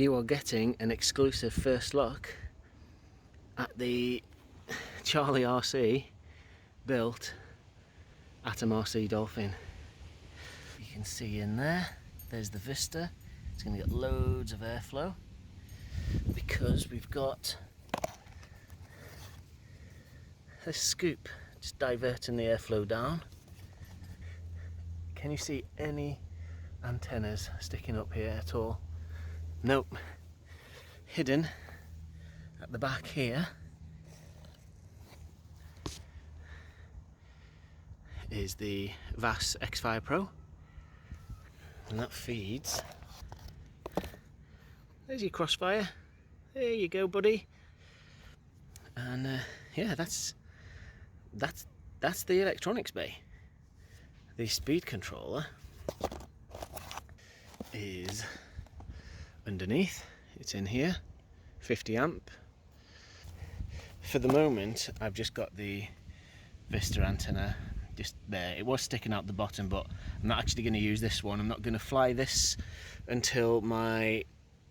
you are getting an exclusive first look at the Charlie RC built Atom RC Dolphin. You can see in there, there's the Vista. It's going to get loads of airflow because we've got a scoop just diverting the airflow down. Can you see any antennas sticking up here at all? Nope. Hidden at the back here is the VAS X5 Pro, and that feeds. There's your crossfire. There you go, buddy. And yeah, that's the electronics bay. The speed controller is underneath. It's in here, 50 amp. For the moment, I've just got the Vista antenna just there. It was sticking out the bottom, but I'm not actually going to use this one. I'm not going to fly this until my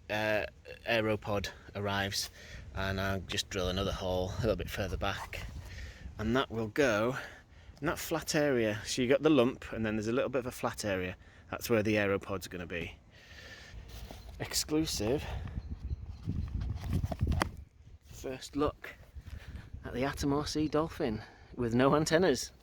aeropod arrives, and I'll just drill another hole a little bit further back, and that will go in that flat area. So you got the lump, and then there's a little bit of a flat area. That's where the aeropod's going to be. Exclusive first look at the Atom RC Dolphin with no antennas.